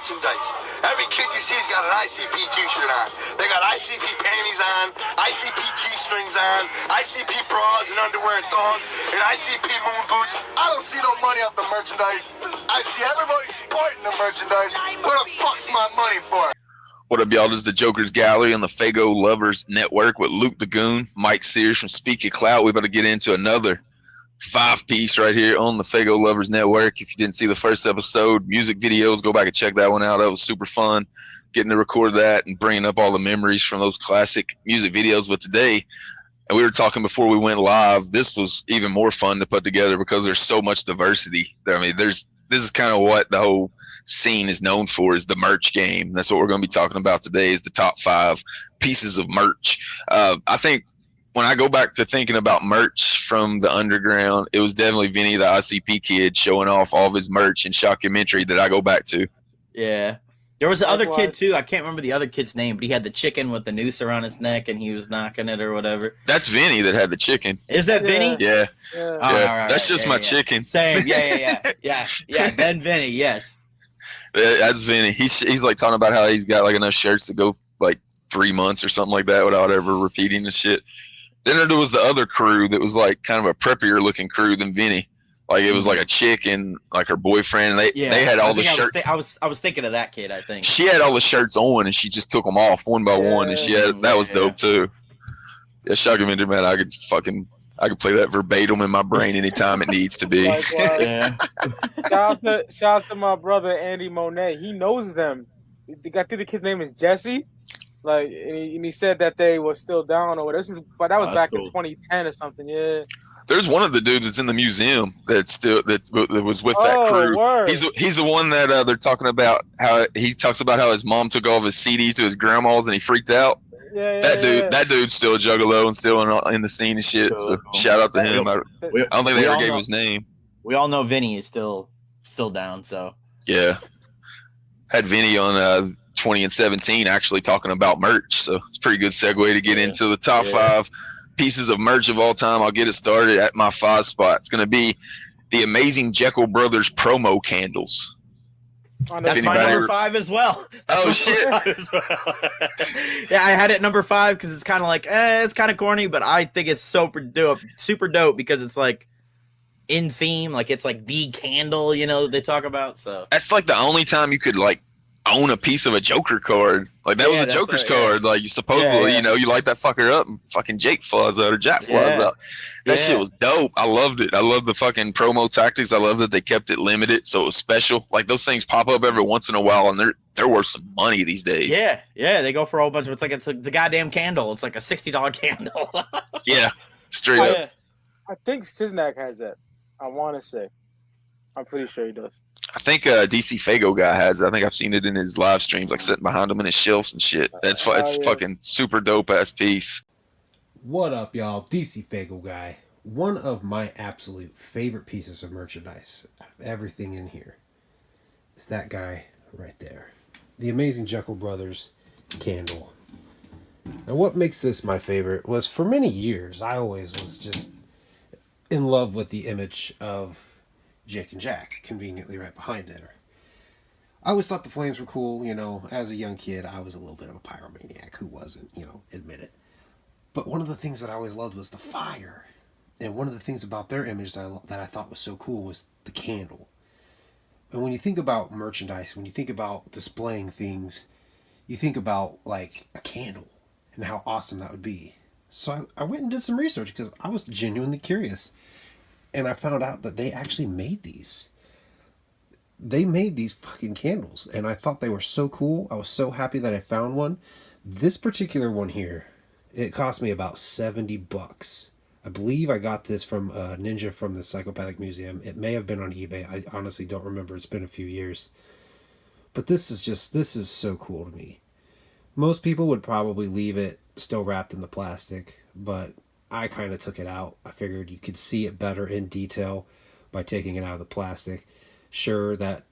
merchandise. Every kid you see has got an ICP t-shirt on. They got ICP panties on, ICP G-strings on, ICP bras and underwear and thongs, and ICP moon boots. I don't see no money off the merchandise. I see everybody sporting the merchandise. What the fuck's my money for? What up, y'all? This is the Jokerz Gallery on the Fago Lovers Network with Luke the Goon, Mike Sears from Speak Your Clout. We're about to get into another 5-piece right here on the Fago Lovers Network. If you didn't see the first episode, music videos, go back and check that one out. That was super fun, getting to record that and bringing up all the memories from those classic music videos. But today, and we were talking before we went live, this was even more fun to put together because there's so much diversity. I mean, this is kind of what the whole scene is known for, is the merch game. That's what we're going to be talking about today, is the top 5 pieces of merch. I think when I go back to thinking about merch from the underground, it was definitely Vinny, the ICP kid, showing off all of his merch and Shockumentary that I go back to. Yeah. There was the other kid, too. I can't remember the other kid's name, but he had the chicken with the noose around his neck, and he was knocking it or whatever. That's Vinny that had the chicken. Is that Vinny? Yeah. Oh, all right. That's just my chicken. Same. Yeah. Then Vinny, yes. That's Vinny. He's like talking about how he's got like enough shirts to go like 3 months or something like that without ever repeating the shit. Then there was the other crew that was like kind of a preppier looking crew than Vinny. Like it was like a chick and like her boyfriend. And they had all the shirts. I was thinking of that kid. I think she had all the shirts on and she just took them off one by one. And that was dope too. Yeah, Shockumentary, man. I could play that verbatim in my brain anytime it needs to be. Yeah. Shout out to my brother Andy Monet. He knows them. I think the kid's name is Jesse. Like, and he said that they were still down or whatever. But that was back in 2010 or something. Yeah. There's one of the dudes that's in the museum that was with that crew. Word. He's the one that they're talking about, how he talks about how his mom took all of his CDs to his grandma's and he freaked out. That dude's still a juggalo and still in the scene and shit. So shout out to him. I don't think they ever gave him his name. We all know Vinny is still down. So yeah, had Vinny on 20 and 17 actually talking about merch. So it's a pretty good segue to get into the top 5 pieces of merch of all time. I'll get it started at my 5 spot. It's going to be the amazing Jekyll Brothers promo candles. That's my number 5 as well. Oh shit! Yeah, I had it number 5 because it's kind of like it's kind of corny, but I think it's super dope because it's like in theme, like it's like the candle, that they talk about. So that's like the only time you could like own a piece of a Joker card. Like that was a Joker's card. Yeah. Like you supposedly, you light that fucker up and fucking Jake flies out or Jack flies out. That shit was dope. I loved it. I love the fucking promo tactics. I love that they kept it limited so it was special. Like those things pop up every once in a while and they're worth some money these days. Yeah, they go for a whole bunch of it's the goddamn candle. It's like a $60 candle. Yeah, straight up. Yeah. I think Siznak has that. I want to say. I'm pretty sure he does. I think DC Fago guy has it. I think I've seen it in his live streams, like sitting behind him in his shelves and shit. It's fucking super dope ass piece. What up, y'all? DC Fago guy. One of my absolute favorite pieces of merchandise out of everything in here is that guy right there. The amazing Jekyll Brothers candle. And what makes this my favorite was for many years, I always was just in love with the image of Jake and Jack, conveniently right behind there. I always thought the flames were cool, as a young kid, I was a little bit of a pyromaniac. Who wasn't, admit it. But one of the things that I always loved was the fire. And one of the things about their image that I thought was so cool was the candle. And when you think about merchandise, when you think about displaying things, you think about like a candle and how awesome that would be. So I went and did some research because I was genuinely curious. And I found out that they actually made these. They made these fucking candles. And I thought they were so cool. I was so happy that I found one. This particular one here, it cost me about $70. I believe I got this from a ninja from the Psychopathic Museum. It may have been on eBay. I honestly don't remember. It's been a few years. But this is so cool to me. Most people would probably leave it still wrapped in the plastic. But I kind of took it out. I figured you could see it better in detail by taking it out of the plastic. Sure, that,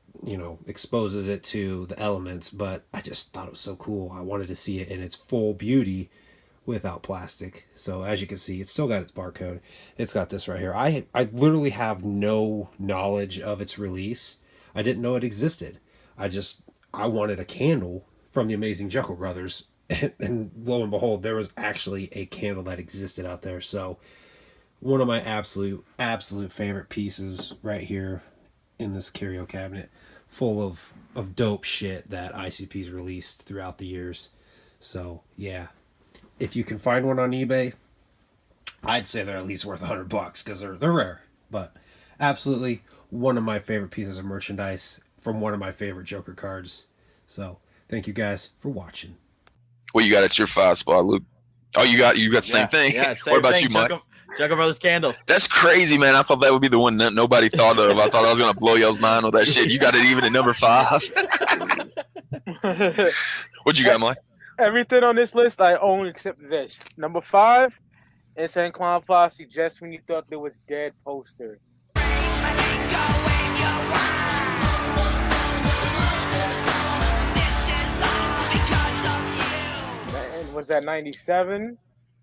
exposes it to the elements, but I just thought it was so cool. I wanted to see it in its full beauty without plastic. So as you can see, it's still got its barcode. It's got this right here. I literally have no knowledge of its release. I didn't know it existed. I wanted a candle from the amazing Jekyll Brothers, and lo and behold, there was actually a candle that existed out there. So one of my absolute favorite pieces right here in this curio cabinet, full of dope shit that ICP's released throughout the years. So yeah, if you can find one on eBay, I'd say they're at least worth $100 because they're rare. But absolutely one of my favorite pieces of merchandise from one of my favorite Joker cards. So thank you guys for watching. What you got at your 5 spot, Luke? Oh, you got the same thing. Yeah, same what about thing. you, Mike? Jekyll Brothers candle. That's crazy, man. I thought that would be the one that nobody thought of. I thought I was gonna blow y'all's mind with that shit. You got it even at number 5. What you got, Mike? Everything on this list I own except this. Number 5, Insane Clown Flossy, Just When You Thought There Was Dead poster. Man, was that 97?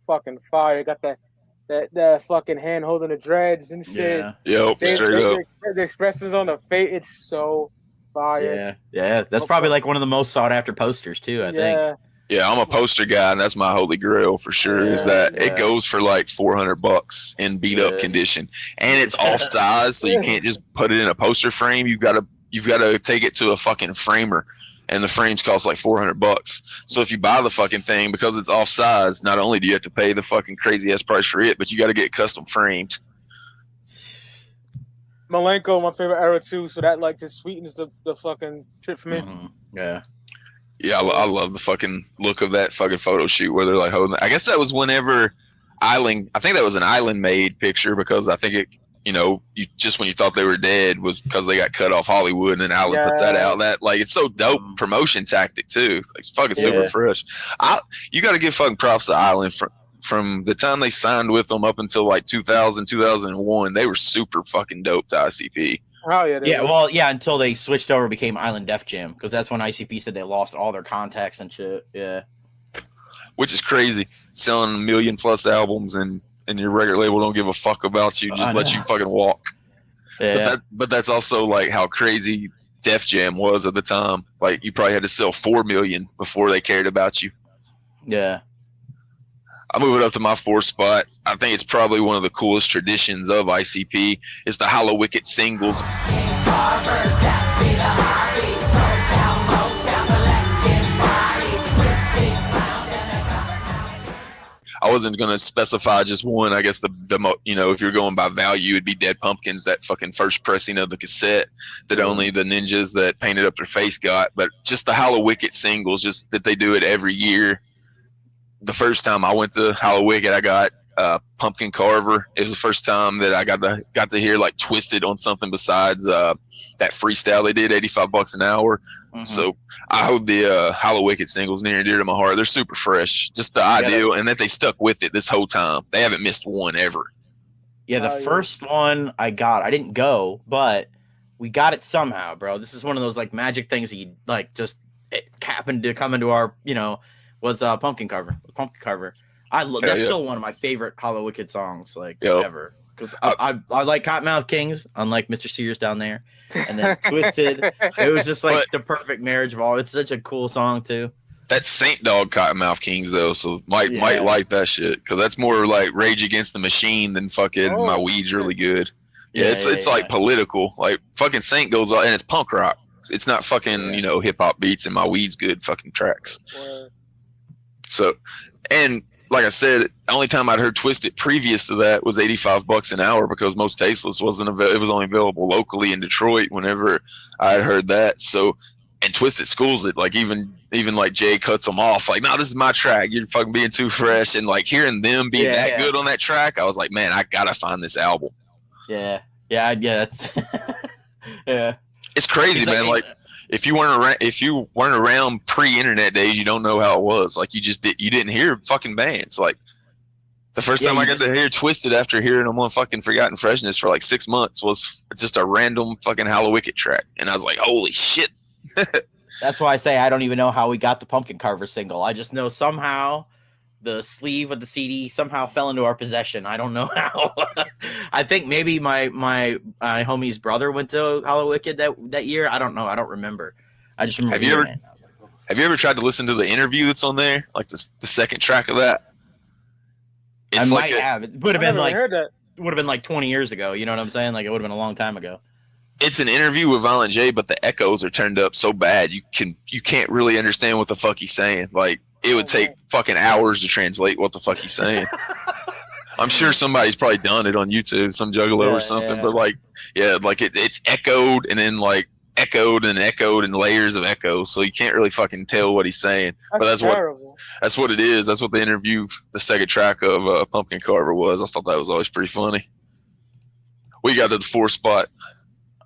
Fucking fire. Got that fucking hand holding the dreads and shit. Yeah. Yep, straight up. The expressions on the face, it's so fire. Yeah. That's probably like one of the most sought after posters too, I think. Yeah, I'm a poster guy, and that's my holy grail for sure. Is that it goes for like $400 in beat up condition, and it's off size, so you can't just put it in a poster frame. You've got to take it to a fucking framer, and the frames cost like $400. So if you buy the fucking thing because it's off size, not only do you have to pay the fucking crazy ass price for it, but you got to get custom framed. Malinko, my favorite era too, so that like just sweetens the fucking trip for me. Mm-hmm. Yeah. Yeah, I love the fucking look of that fucking photo shoot where they're like holding. I guess that was whenever Island. I think that was an Island made picture because I think it. You just when you thought they were dead was because they got cut off Hollywood, and then Island puts that out. That like it's so dope promotion tactic too. Like, it's fucking super fresh. You got to give fucking props to Island from the time they signed with them up until like 2000, 2001. They were super fucking dope to ICP. Oh yeah. Until they switched over, became Island Def Jam, because that's when ICP said they lost all their contacts and shit. Yeah, which is crazy, selling 1 million plus albums and your record label don't give a fuck about you, just let you fucking walk. Yeah. But that's also like how crazy Def Jam was at the time. Like you probably had to sell 4 million before they cared about you. Yeah. I'll move it up to my 4th spot. I think it's probably one of the coolest traditions of ICP. It's the Hallowicked singles. I wasn't going to specify just one. I guess if you're going by value, it'd be Dead Pumpkins, that fucking first pressing of the cassette that only the ninjas that painted up their face got. But just the Hallowicked singles, just that they do it every year. The first time I went to Hallowicked, I got Pumpkin Carver. It was the first time that I got to hear like Twisted on something besides that freestyle they did, $85 an hour. Mm-hmm. So I hold the Hallowicked singles near and dear to my heart. They're super fresh, just the ideal, and that they stuck with it this whole time. They haven't missed one ever. Yeah, the first one I didn't go, but we got it somehow, bro. This is one of those like magic things that you like just it happened to come into our was Pumpkin Carver. That's still one of my favorite Hallowicked songs ever. Because I like Cottonmouth Kings, unlike Mr. Sears down there, and then Twisted. It was just like the perfect marriage of all. It's such a cool song too. That's Saint Dog Cottonmouth Kings though, so might like that shit because that's more like Rage Against the Machine than fucking My Weed's Really Good. It's like political. Like fucking Saint goes on and it's punk rock. It's not fucking hip hop beats and My Weed's Good fucking tracks. So, and like I said, the only time I'd heard Twisted previous to that was $85 an hour because Most Tasteless it was only available locally in Detroit whenever I had heard that. So, and Twisted schools it, like even like Jay cuts them off, like, no, this is my track. You're fucking being too fresh. And like hearing them be that good on that track, I was like, man, I gotta find this album. Yeah. That's It's crazy, man. Like if you weren't around pre-internet days, you don't know how it was. Like you didn't hear fucking bands. Like the first time I got to hear Twisted after hearing them on fucking Forgotten Freshness for like 6 months was just a random fucking Hallowicked track, and I was like, holy shit. That's why I say I don't even know how we got the Pumpkin Carver single. I just know somehow the sleeve of the CD somehow fell into our possession. I don't know how. I think maybe my homie's brother went to Hallowicked that year. I don't know. I don't remember. I just remember. Have you ever tried to listen to the interview that's on there, like the second track of that? I might have. It would have been like heard that. It would have been like 20 years ago. You know what I'm saying? Like it would have been a long time ago. It's an interview with Violent J, but the echoes are turned up so bad you can't really understand what the fuck he's saying. Like it would take fucking hours to translate what the fuck he's saying. I'm sure somebody's probably done it on YouTube, some juggalo or something. But like it's echoed and then like echoed and echoed and layers of echo, so you can't really fucking tell what he's saying. But that's terrible. That's what it is. That's what the interview, the second track of Pumpkin Carver was. I thought that was always pretty funny. We got to the 4th spot.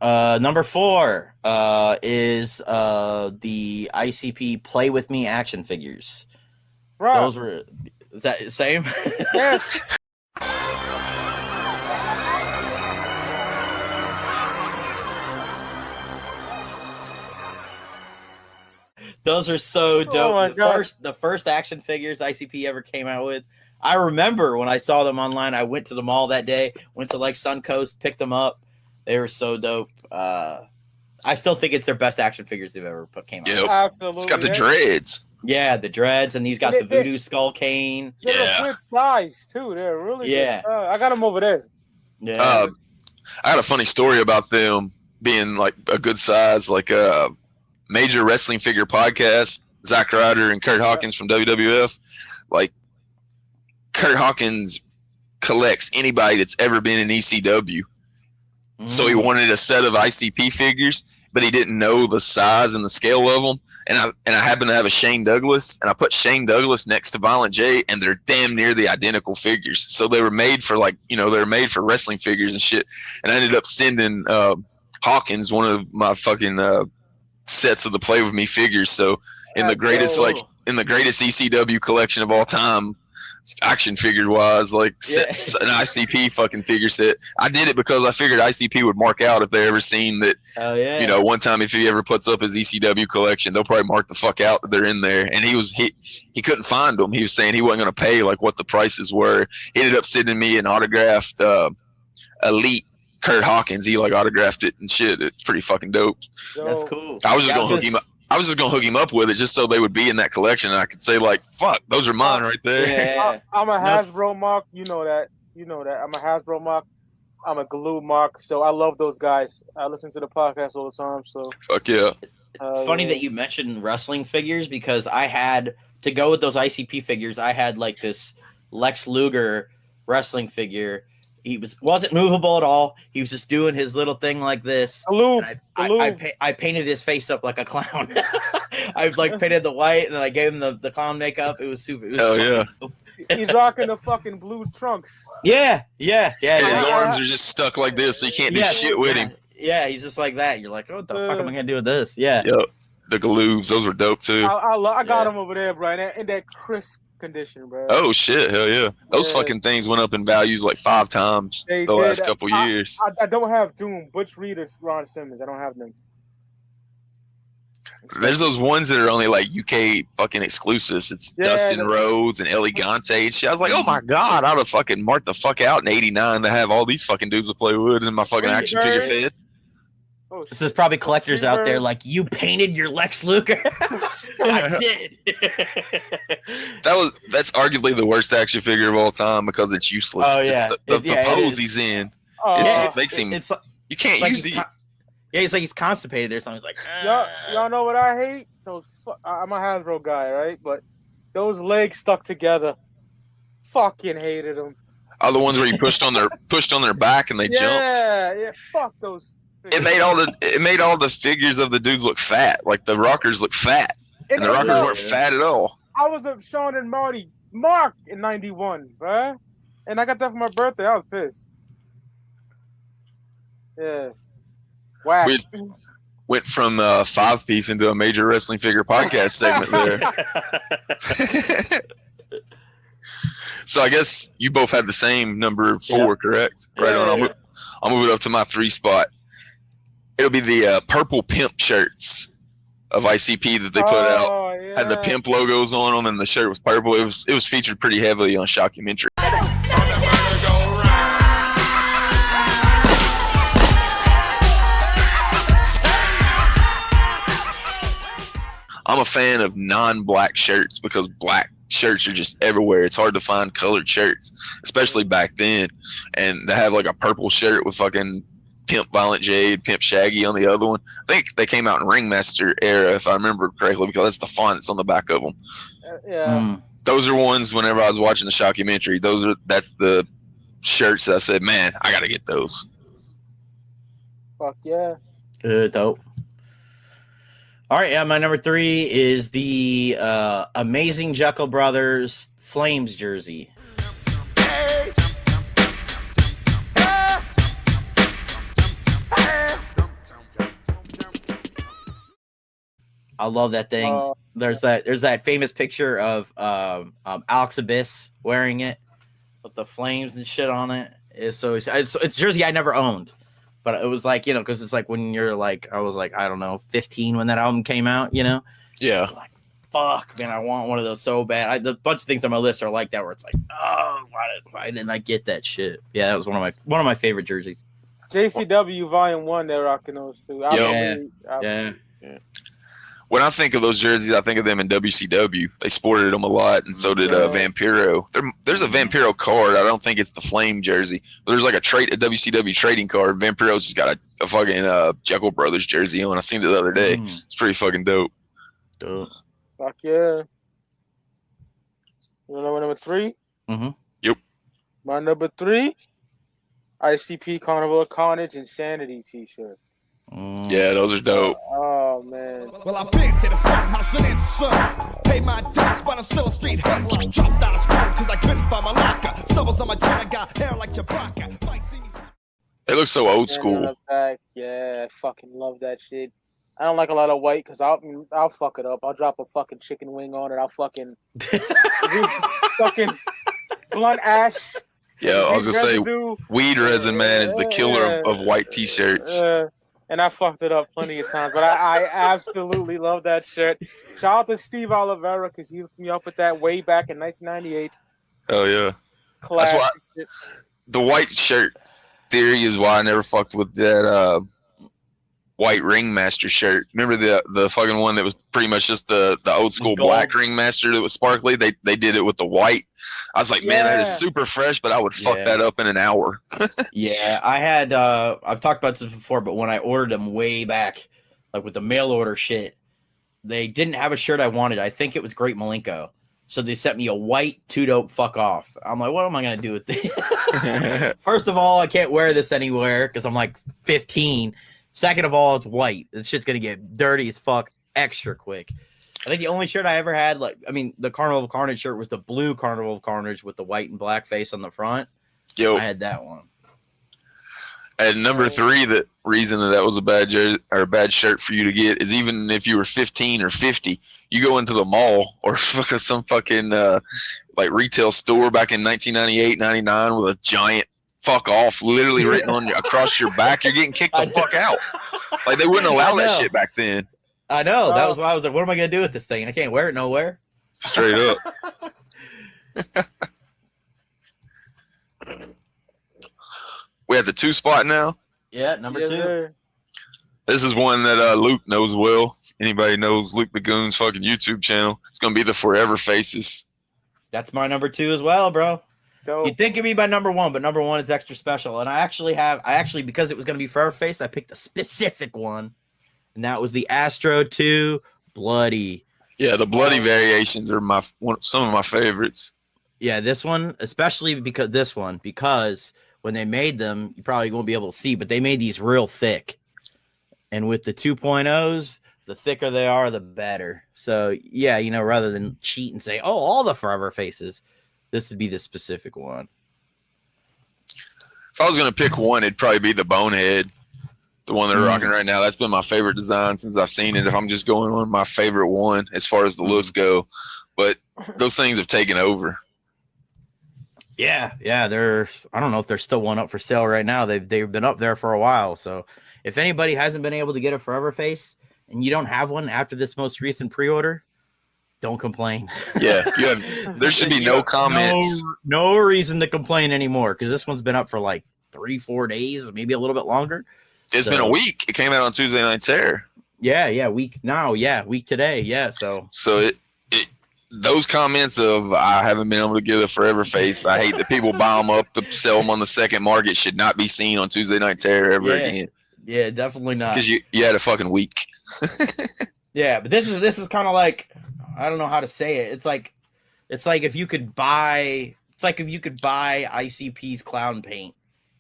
Number 4 is the ICP Play With Me action figures. Bro. Those were, is that the same? Yes. Those are so dope. Oh my God. The first action figures ICP ever came out with. I remember when I saw them online, I went to the mall that day, went to like Suncoast, picked them up. They were so dope. I still think it's their best action figures they've ever came out. Absolutely. It's got the dreads. Yeah, the dreads, and he's got the voodoo skull cane. They're a good size too. They're really good size. I got them over there. Yeah. I got a funny story about them being like a good size, like a major wrestling figure podcast. Zack Ryder and Kurt Hawkins from WWF. Like Kurt Hawkins collects anybody that's ever been in ECW. So he wanted a set of ICP figures, but he didn't know the size and the scale of them. And I happen to have a Shane Douglas, and I put Shane Douglas next to Violent J, and they're damn near the identical figures. So they were made for they're made for wrestling figures and shit. And I ended up sending Hawkins one of my fucking sets of the Play With Me figures. So in the greatest ECW collection of all time, action figure wise, like an ICP fucking figure set. I did it because I figured ICP would mark out if they ever seen that. Oh yeah. You know, one time if he ever puts up his ECW collection, they'll probably mark the fuck out that they're in there. And he couldn't find them. He was saying he wasn't going to pay like what the prices were. He ended up sending me an autographed Elite Kurt Hawkins. He like autographed it and shit. It's pretty fucking dope. That's cool. I was just gonna hook him up. I was just gonna hook him up with it just so they would be in that collection, and I could say like, "Fuck, those are mine right there." Yeah. I'm a Hasbro mark. You know that. I'm a Hasbro mark. I'm a Glue mark. So I love those guys. I listen to the podcast all the time. So fuck yeah. It's funny that you mentioned wrestling figures because I had to go with those ICP figures. I had like this Lex Luger wrestling figure. He wasn't movable at all. He was just doing his little thing like this. I painted his face up like a clown. I like painted the white and then I gave him the clown makeup. It was super. It was dope. He's rocking the fucking blue trunks. Yeah. His arms are just stuck like this, so you can't do shit with him. Yeah, he's just like that. You're like, oh, what the fuck am I gonna do with this? Yeah. Yep. The Galoobs, those were dope too. I got them over there, Brian, in that crisp condition, bro. Oh shit, hell yeah. Those fucking things went up in values like 5 times the last couple years. I don't have Doom, Butch Reed, or Ron Simmons. I don't have them. There's those ones that are only like UK fucking exclusives. It's Dustin Rhodes and Elegante and shit. I was like, oh my god, I'd have fucking marked the fuck out in '89 to have all these fucking dudes to play with in my fucking action figure fed. This is probably collectors out there like, you painted your Lex Luger. I did. That's arguably the worst action figure of all time because it's useless. Oh yeah, the pose he's in. It makes him. You can't use the. Yeah, he's like he's constipated or something. He's like, y'all know what I hate? I'm a Hasbro guy, right? But those legs stuck together. Fucking hated them. Oh, the ones where you pushed on their back and they jumped. Yeah, fuck those. It made all the figures of the dudes look fat. Like the rockers look fat, and the rockers weren't fat at all. I was a Sean and Marty Mark in '91, right? And I got that for my birthday. I was pissed. Yeah. Wow. We went from 5-piece into a major wrestling figure podcast segment there. So I guess you both had the same number 4, correct? Right on. I'll move it up to my 3 spot. It'll be the purple pimp shirts of ICP that they put out. Yeah. Had the pimp logos on them, and the shirt was purple. It was featured pretty heavily on Shockumentary. I'm a fan of non-black shirts because black shirts are just everywhere. It's hard to find colored shirts, especially back then. And they have like a purple shirt with fucking Pimp Violent Jade, Pimp Shaggy on the other one. I think they came out in Ringmaster era, if I remember correctly, because that's the font that's on the back of them. Yeah. Those are ones whenever I was watching the Shockumentary. That's the shirts that I said, man, I gotta get those. Fuck yeah. Dope. All right, yeah, my number 3 is the amazing Jekyll Brothers Flames jersey. I love that thing. There's that famous picture of a.x.e wearing it with the flames and shit on it. It's a jersey I never owned, but it was like, because it's like when you're like, I was like, I don't know, 15 when that album came out, Yeah. Like, fuck, man, I want one of those so bad. The bunch of things on my list are like that, where it's like, oh, why didn't I get that shit? Yeah, that was one of my favorite jerseys. JCW Volume 1, they're rocking those too. Yeah. When I think of those jerseys, I think of them in WCW. They sported them a lot, and so did Vampiro. There's a Vampiro card. I don't think it's the Flame jersey. There's like a WCW trading card. Vampiro's just got a fucking Jekyll Brothers jersey on. I seen it the other day. It's pretty fucking dope. Fuck yeah. You know number 3? Mm-hmm. Yep. My number 3, ICP Carnival of Carnage Insanity t-shirt. Yeah, those are dope. Oh man. Well, I've been to the front house and it's sun. Pay my debts, but I'm still a street hustler. Dropped out of school because I couldn't find my locker. Stubbles on my chin, I got hair like Chewbacca. Might see me. They look so old school. Yeah, I fucking love that shit. I don't like a lot of white because I'll fuck it up. I'll drop a fucking chicken wing on it. I'll fucking blunt ash. Yeah, I was gonna say weed resin, man, is the killer of white t-shirts. And I fucked it up plenty of times, but I absolutely love that shirt. Shout out to Steve Oliveira because he hooked me up with that way back in 1998. Oh yeah, classic. That's why the white shirt theory is why I never fucked with that white Ringmaster shirt. Remember the fucking one that was pretty much just the old school black Ringmaster that was sparkly? They did it with the white. I was like, man, that is super fresh, but I would fuck that up in an hour. Yeah, I had I've talked about this before, but when I ordered them way back, like with the mail order shit, they didn't have a shirt I wanted. I think it was Great Malinko. So they sent me a white Too Dope Fuck Off. I'm like, what am I going to do with this? First of all, I can't wear this anywhere because I'm like 15. Second of all, it's white. This shit's going to get dirty as fuck extra quick. I think the only shirt I ever had, the Carnival of Carnage shirt was the blue Carnival of Carnage with the white and black face on the front. Yo, I had that one. And number 3, the reason that was a bad jersey or a bad shirt for you to get is even if you were 15 or 50, you go into the mall or some fucking like retail store back in 1998, 99 with a giant fuck off literally written on across your back, you're getting kicked the fuck out. Like they wouldn't allow that shit back then. I know. That was why I was like, what am I going to do with this thing? I can't wear it nowhere. Straight up. We have the 2 spot now. Yeah, number 2. Sir. This is one that Luke knows well. Anybody knows Luke the Goon's fucking YouTube channel. It's going to be the Forever Faces. That's my number 2 as well, bro. Dope. You'd think it'd be my number 1, but number 1 is extra special. And I actually, because it was going to be Forever Face, I picked a specific one. And that was the Astro 2 Bloody. Yeah, the Bloody variations are some of my favorites. Yeah, this one, especially because when they made them, you probably won't be able to see, but they made these real thick. And with the 2.0s, the thicker they are, the better. So, yeah, rather than cheat and say, oh, all the Forever Faces, this would be the specific one. If I was going to pick one, it'd probably be the Bonehead. The one they're rocking right now. That's been my favorite design since I've seen it. If I'm just going on my favorite one as far as the looks go. But those things have taken over. Yeah. I don't know if there's still one up for sale right now. They've been up there for a while. So if anybody hasn't been able to get a Forever Face and you don't have one after this most recent pre-order, don't complain. Yeah. There should be no comments. No reason to complain anymore because this one's been up for like 3-4 days, maybe a little bit longer. It's been a week. It came out on Tuesday Night Terror. Week now, week today, yeah. So it those comments of I haven't been able to get a forever face. I hate that people buy them up to sell them on the second market. Should not be seen on Tuesday Night Terror ever again. Yeah, definitely not. Because you had a fucking week. Yeah, but this is kind of like, I don't know how to say it. It's like if you could buy ICP's clown paint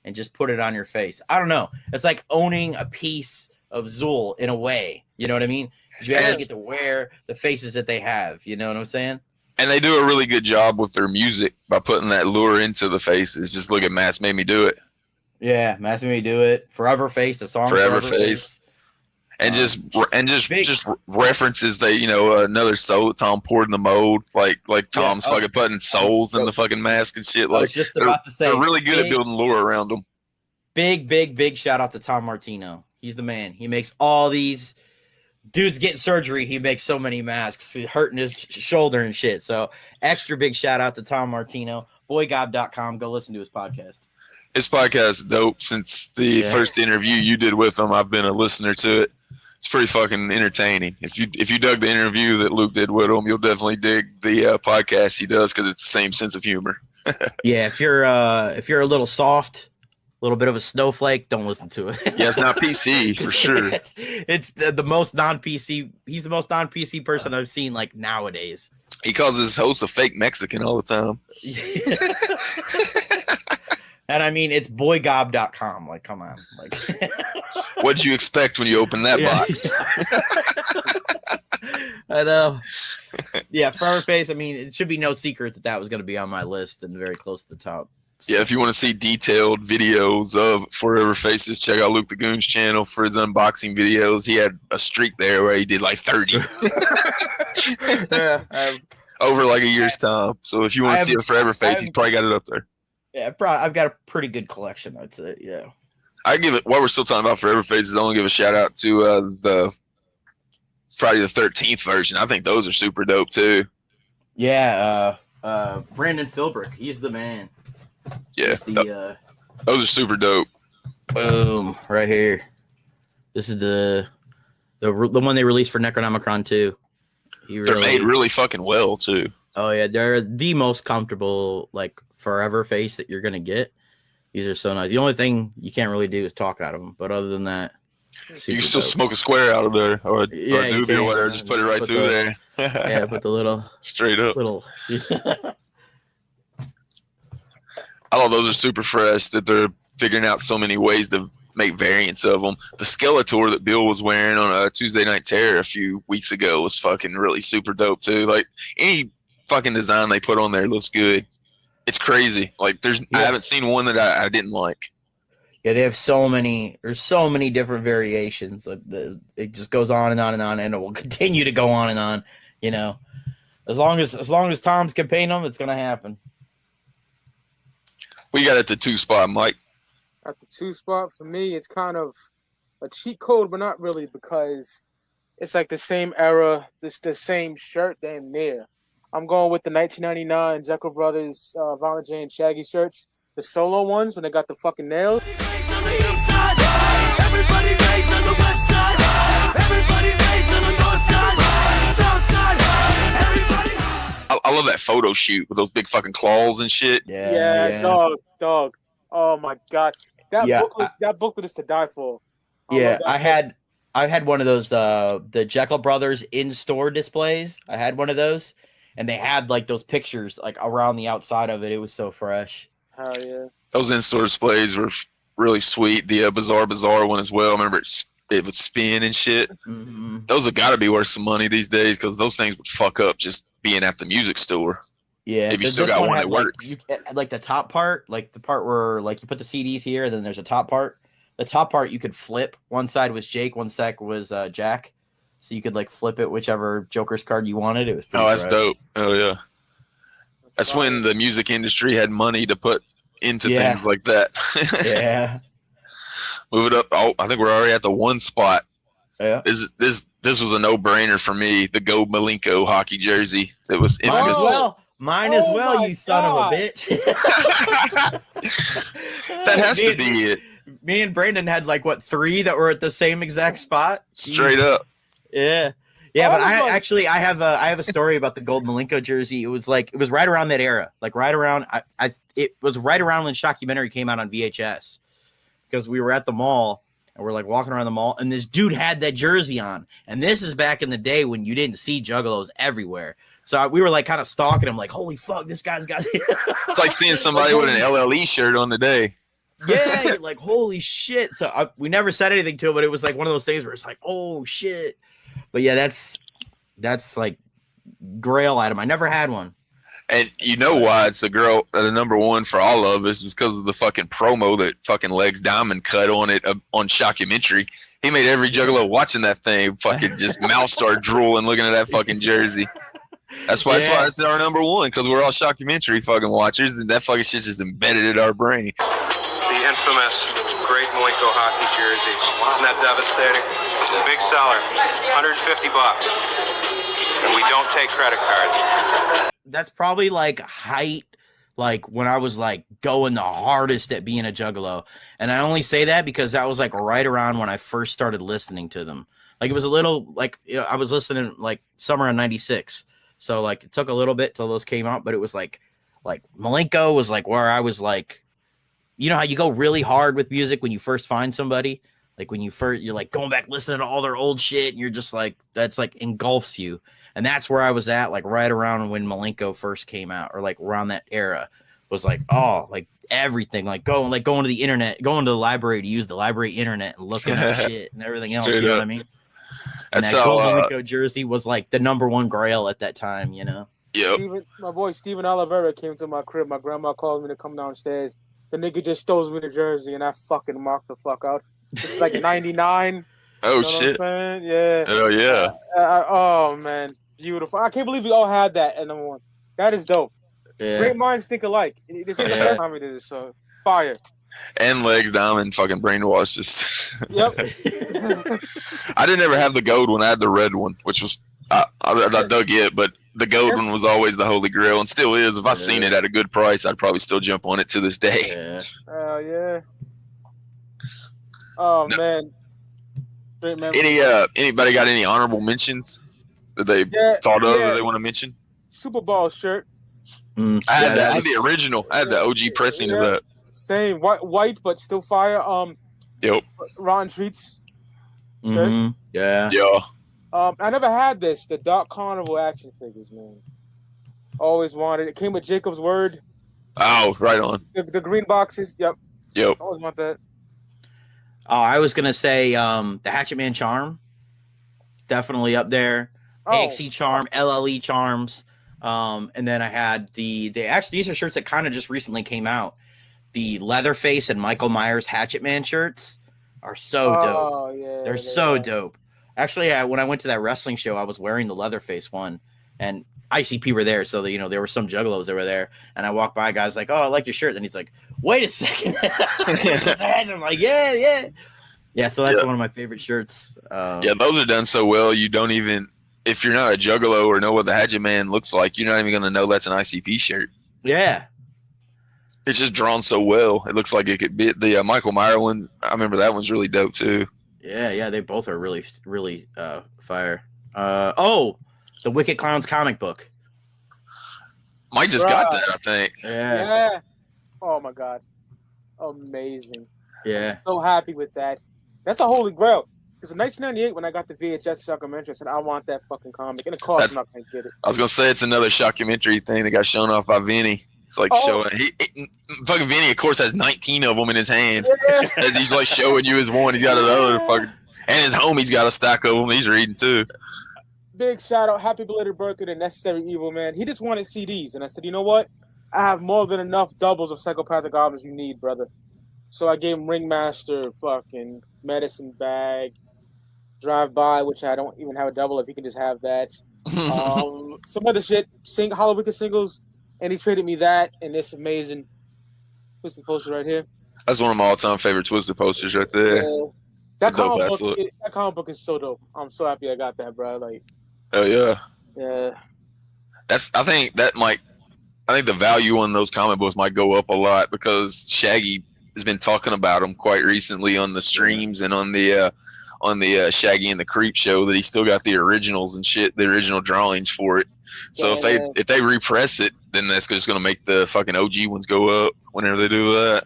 and just put it on your face. I don't know. It's like owning a piece of Zool in a way. You know what I mean? You actually get to wear the faces that they have. You know what I'm saying? And they do a really good job with their music by putting that lure into the faces. Just look at Mass Made Me Do It. Yeah, Mass Made Me Do It. Forever Face, the song Forever Face. And just references that, another soul that Tom poured in the mold, like Tom's fucking putting souls in the fucking mask and shit. Like, I was just about to say, they're really good at building lore around them. Big shout out to Tom Martino. He's the man. He makes all these dudes getting surgery. He makes so many masks, hurting his shoulder and shit. So extra big shout out to Tom Martino. Boygob.com. Go listen to his podcast. His podcast is dope. Since the first interview you did with him, I've been a listener to it. It's pretty fucking entertaining. If you dug the interview that Luke did with him, you'll definitely dig the podcast he does because it's the same sense of humor. Yeah, if you're a little soft, a little bit of a snowflake, don't listen to it. Yeah, it's not PC for sure. It's the most non-PC. He's the most non-PC person I've seen like nowadays. He calls his host a fake Mexican all the time. And I mean, it's boygob.com. Like, come on. Like, what'd you expect when you opened that box? I know. Yeah, Forever Face. I mean, it should be no secret that was going to be on my list and very close to the top. So. Yeah, if you want to see detailed videos of Forever Faces, check out Luke the Goon's channel for his unboxing videos. He had a streak there where he did like 30. Over like a year's time. So if you want to see a Forever Face, he's probably got it up there. Yeah, I've got a pretty good collection, I'd say. Yeah. I give it, while we're still talking about Forever Faces, I want to give a shout out to the Friday the 13th version. I think those are super dope too. Yeah, Brandon Philbrick, he's the man. Yeah, those are super dope. Boom, right here. This is the one they released for Necronomicon 2. They're made really fucking well too. Oh yeah, they're the most comfortable like Forever Face that you're gonna get. These are so nice. The only thing you can't really do is talk out of them, but other than that, you can still smoke a square out of there or a doobie or whatever. Just put it right through there. Yeah, put the little straight up. Little. I love those are super fresh that they're figuring out so many ways to make variants of them. The Skeletor that Bill was wearing on a Tuesday Night Terror a few weeks ago was fucking really super dope too. Like any fucking design they put on there looks good. It's crazy. Like I haven't seen one that I didn't like. Yeah, they have so many. There's so many different variations. It just goes on and on and on, and it will continue to go on and on. You know, as long as Tom's can paint them, it's gonna happen. We got at the 2 spot, Mike. At the 2 spot for me, it's kind of a cheat code, but not really because it's like the same era. It's the same shirt damn near. I'm going with the 1999 Jekyll Brothers Violent J and Shaggy shirts, the solo ones when they got the fucking nails. Everybody raised on the west side. Everybody raised on the north side. South side. Everybody. I love that photo shoot with those big fucking claws and shit. Yeah. Dog. Oh my god, that booklet is to die for. Yeah, I had one of those the Jekyll Brothers in-store displays. I had one of those. And they had like those pictures like around the outside of it. It was so fresh. Hell yeah! Those in-store displays were really sweet. The Bazaar one as well. I remember it would spin and shit. Mm-hmm. Those have got to be worth some money these days because those things would fuck up just being at the music store. Yeah, if you still got one that works. Like the top part, like the part where like you put the CDs here, and then there's a top part. The top part you could flip. One side was Jake, one side was Jack. So you could like flip it whichever Joker's card you wanted. It was pretty that's fresh. dope. Oh yeah. That's when the music industry had money to put into things like that. Yeah. Move it up. Oh, I think we're already at the 1 spot. Yeah. This was a no-brainer for me. The Go Malinko hockey jersey that was infamous. Mine as well, you son of a bitch. That has to be it. Me and Brandon had like 3 that were at the same exact spot. Straight up. Yeah. Yeah, but I have a story about the gold Malinko jersey. It was right around that era, like right around it was right around when Shockumentary came out on VHS, because we were at the mall and we're like walking around the mall and this dude had that jersey on, and this is back in the day when you didn't see juggalos everywhere. So we were like kind of stalking him, like, holy fuck, this guy's got. It's like seeing somebody with an LLE shirt on today. Yeah, you're like, holy shit. So we never said anything to him, but it was like one of those things where it's like, oh shit. But yeah, that's like grail item. I never had one. And you know why it's the number one for all of us is because of the fucking promo that fucking Legs Diamond cut on it on Shockumentary. He made every juggalo watching that thing fucking just mouth start drooling looking at that fucking jersey. That's why it's our number one, because we're all Shockumentary fucking watchers, and that fucking shit's just embedded in our brain. The infamous great Malinko hockey jersey. Isn't that devastating? Big seller, $150. And we don't take credit cards. That's probably like height, like when I was like going the hardest at being a juggalo. And I only say that because that was like right around when I first started listening to them. Like it was a little like, you know, I was listening like summer of '96. So like it took a little bit till those came out, but it was like Malinko was like where I was like, you know how you go really hard with music when you first find somebody? Like when you're like going back listening to all their old shit and you're just like, that's like engulfs you. And that's where I was at, like right around when Malinko first came out, or like around that era, was like, oh, like everything, like going to the internet, going to the library to use the library internet and looking at shit and everything else. You know what I mean? And that gold Malinko jersey was like the number one grail at that time, you know? Yep. My boy Steven Oliveira came to my crib. My grandma called me to come downstairs. The nigga just stole me the jersey and I fucking marked the fuck out. It's like 99. Oh, you know shit. Yeah. Oh, yeah. Oh, man. Beautiful. I can't believe we all had that at number one. That is dope. Yeah. Great minds think alike. This is the first time we did this, so fire. And Legs Diamond fucking brainwashed us. Yep. I didn't ever have the gold one. I had the red one, which was I dug it, but the gold one was always the holy grail and still is. If I seen it at a good price, I'd probably still jump on it to this day. Yeah. Oh yeah. Oh no. Man. Great memory. Anybody got any honorable mentions that they thought of that they want to mention? Super Bowl shirt. I had the original. I had the OG pressing of that. Same white, but still fire. Yep. Rotten Treats shirt. Mm-hmm. Yeah. Yeah. I never had this. The Dark Carnival action figures, man. Always wanted. It came with Jacob's Word. Oh, right on. The green boxes. Yep. Yep. Always want that. Oh, I was gonna say the Hatchet Man charm, definitely up there. a.x.e charm, LLE charms, and then I had the actually these are shirts that kind of just recently came out. The Leatherface and Michael Myers Hatchet Man shirts are so dope. Yeah, they're so dope. Actually, when I went to that wrestling show, I was wearing the Leatherface one, and ICP were there, so that, you know, there were some juggalos that were there, and I walked by, guys like, oh, I like your shirt, and he's like, wait a second. I'm like, yeah. So that's one of my favorite shirts. Yeah, those are done so well. You don't even, if you're not a juggalo or know what the Hatchet Man looks like, you're not even gonna know that's an ICP shirt. Yeah. It's just drawn so well. It looks like it could be the Michael Myers one. I remember that one's really dope too. Yeah, they both are really, really fire. The Wicked Clowns comic book. Mike just got that, I think. Yeah. Oh my god, amazing. Yeah. I'm so happy with that. That's a holy grail. Because in 1998, when I got the VHS Shockumentary, I said, I want that fucking comic. And of course, I'm not going to get it. I was going to say, it's another Shockumentary thing that got shown off by Vinny. It's like showing. Fucking Vinny, of course, has 19 of them in his hand. Yeah. As he's like showing you his one. He's got another fucking. And his homie's got a stack of them. He's reading too. Big shout out. Happy belated birthday to Necessary Evil, man. He just wanted CDs. And I said, you know what? I have more than enough doubles of Psychopathic albums you need, brother. So I gave him Ringmaster, fucking Medicine Bag, Drive By, which I don't even have a double. If he can just have that. Some other shit, Hallowicked singles, and he traded me that, and it's amazing. Twisted poster right here. That's one of my all-time favorite Twisted posters right there. That comic book is so dope. I'm so happy I got that, bro. Like, oh yeah. Yeah. I think the value on those comic books might go up a lot because Shaggy has been talking about them quite recently on the streams and on the on the Shaggy and the Creep show that he still got the originals and shit, the original drawings for it. So if they repress it, then that's just gonna make the fucking OG ones go up whenever they do that.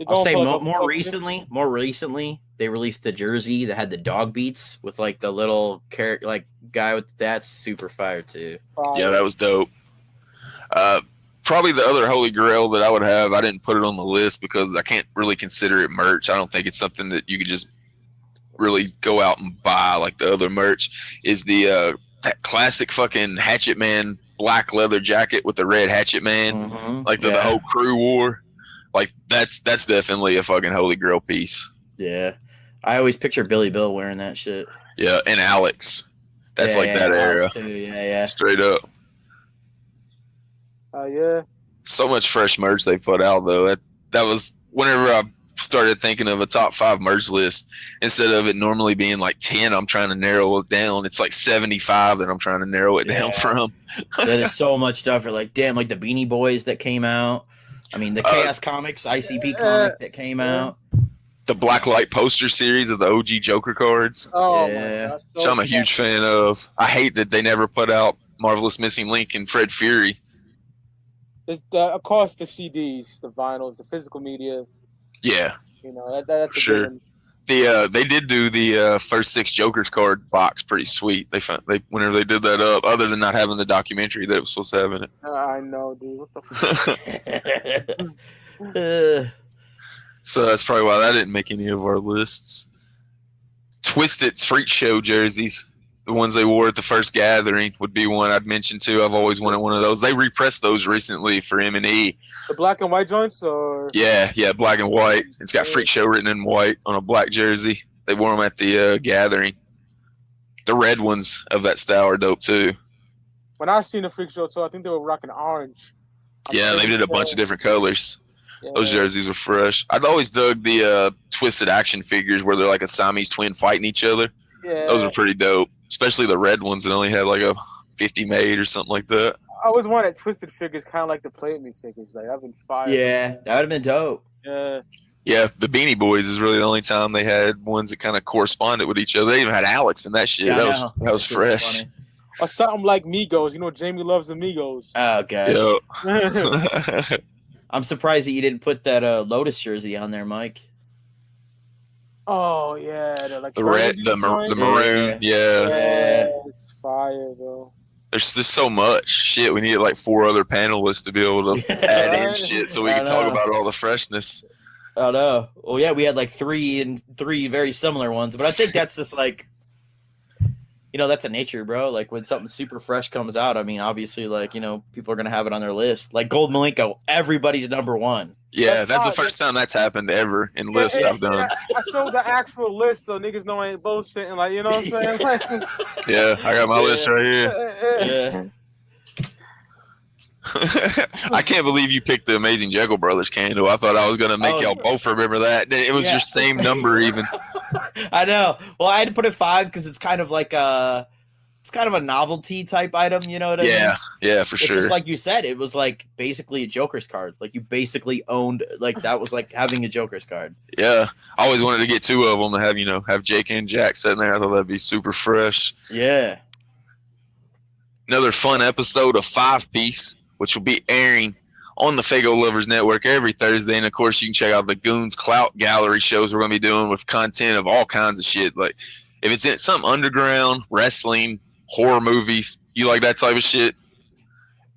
I'll say more recently, they released the jersey that had the dog beats with like the little character, like guy with that's super fire too. Yeah, that was dope. Probably the other holy grail that I would have, I didn't put it on the list because I can't really consider it merch. I don't think it's something that you could just really go out and buy like the other merch. Is the that classic fucking Hatchet Man black leather jacket with the red Hatchet Man, like the whole crew wore. Like that's definitely a fucking holy grail piece. Yeah, I always picture Billy Bill wearing that shit. Yeah, and Alex. That's that era. Too. Yeah. Straight up. Yeah. So much fresh merch they put out though. That was whenever I started thinking of a top 5 merch list. Instead of it normally being like 10, I'm trying to narrow it down. It's like 75 that I'm trying to narrow it down from. That is so much stuff. Like damn, like the Beanie Boys that came out. I mean, the Chaos Comics ICP comic that came out. The Blacklight poster series of the OG Joker cards. Oh yeah, my God, which I'm a huge fan of. I hate that they never put out Marvelous Missing Link and Fred Fury. It's of course the CDs, the vinyls, the physical media. Yeah, you know that's sure. They did do the first 6 Joker's card box pretty sweet. They whenever they did that up, other than not having the documentary that it was supposed to have in it. I know, dude. What the fuck? So that's probably why that didn't make any of our lists. Twisted's Freak Show jerseys, the ones they wore at the first gathering, would be one I'd mention too. I've always wanted one of those. They repressed those recently for M&E. The black and white joints, or yeah, black and white. It's got Freak Show written in white on a black jersey. They wore them at the gathering. The red ones of that style are dope too. When I seen the Freak Show too, I think they were rocking orange. Yeah, they did a bunch of different colors. Yeah. Those jerseys were fresh. I've always dug the Twisted action figures where they're like a Siamese twin fighting each other. Yeah. Those were pretty dope, especially the red ones that only had like a 50 made or something like that. I always wanted Twisted figures, kind of like the Play Me figures. Like I've been fired. Yeah, that would have been dope. Yeah, the Beanie Boys is really the only time they had ones that kind of corresponded with each other. They even had Alex and that shit. Yeah, that was fresh. Or something like Migos. You know, Jamie loves the Migos. Oh gosh. Yep. I'm surprised that you didn't put that Lotus jersey on there, Mike. Oh yeah, like the red, the maroon, yeah. It's fire, bro. There's so much shit. We need like 4 other panelists to be able to add in shit so we can talk about all the freshness. I know. Well, yeah, we had like 3 very similar ones, but I think that's just like, you know, that's a nature, bro. Like when something super fresh comes out, I mean, obviously, like, you know, people are gonna have it on their list. Like Gold Malinko, everybody's number 1. Yeah, that's the first time that's happened ever in lists I've done. I showed the actual list so niggas know I ain't bullshitting. Like, you know what I'm saying? Like, yeah, I got my list right here. Yeah. I can't believe you picked the Amazing Jekyll Brothers candle. I thought I was gonna make y'all both remember that. It was your same number even. I know. Well, I had to put it 5 because it's kind of like it's kind of a novelty type item, you know what I mean? Yeah, for sure. Just like you said, it was like basically a Joker's card. Like you basically owned, like that was like having a Joker's card. Yeah, I always wanted to get 2 of them and have Jake and Jack sitting there. I thought that'd be super fresh. Yeah. Another fun episode of 5 Piece, which will be airing on the Fago Lovers Network every Thursday. And, of course, you can check out the Goon's Clout Gallery shows we're going to be doing with content of all kinds of shit. Like, if it's in some underground, wrestling, horror movies, you like that type of shit,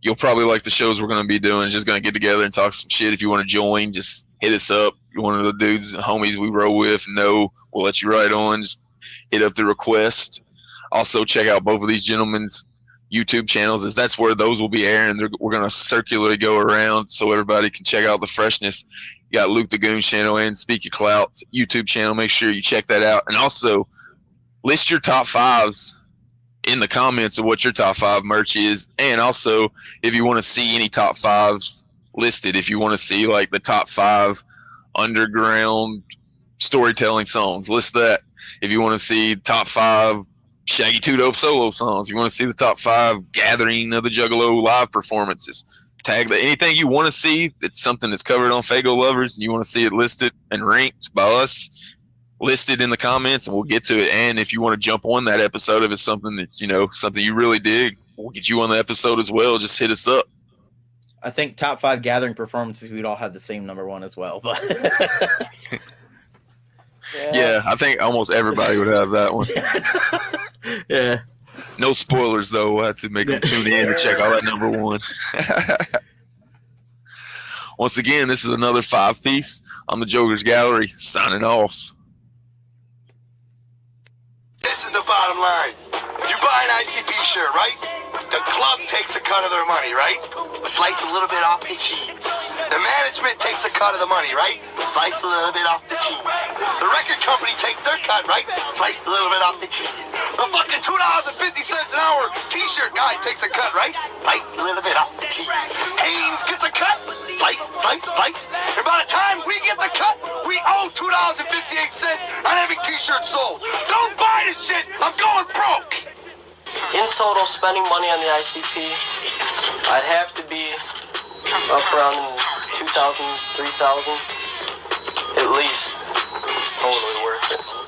you'll probably like the shows we're going to be doing. Just going to get together and talk some shit. If you want to join, just hit us up. You're one of the dudes, homies we roll with. No, we'll let you right on. Just hit up the request. Also, check out both of these gentlemen's YouTube channels, as that's where those will be airing. We're going to circularly go around so everybody can check out the freshness. You got Luke the Goon's channel and Speak Your Clout's YouTube channel. Make sure you check that out. And also, list your top 5s in the comments of what your top 5 merch is. And also, if you want to see any top 5s listed, if you want to see like the top 5 underground storytelling songs, list that. If you want to see top 5 Shaggy 2 Dope solo songs, you want to see the top 5 gathering of the Juggalo live performances, tag that. Anything you want to see, it's something that's covered on Fago Lovers and you want to see it listed and ranked by us, listed in the comments, and we'll get to it. And if you want to jump on that episode, if it's something that's, you know, something you really dig, we'll get you on the episode as well. Just hit us up. I think top 5 gathering performances, we'd all have the same number 1 as well. But yeah, I think almost everybody would have that one. Yeah. No spoilers, though. We'll have to make them tune in to check out that number 1. Once again, this is another 5-piece. I'm the Jokerz Gallery, signing off. This is the bottom line. You buy an ICP shirt, right? The club takes a cut of their money, right? Slice a little bit off the cheese. The management takes a cut of the money, right? Slice a little bit off the cheese. The record company takes their cut, right? Slice a little bit off the cheese. The fucking $2.50 an hour t-shirt guy takes a cut, right? Slice a little bit off the cheese. Haynes gets a cut. Slice, slice, slice. And by the time we get the cut, we owe $2.58 on every t-shirt sold. Don't buy this shit. I'm going broke. In total, spending money on the ICP, I'd have to be up around 2,000, 3,000 at least. It's totally worth it.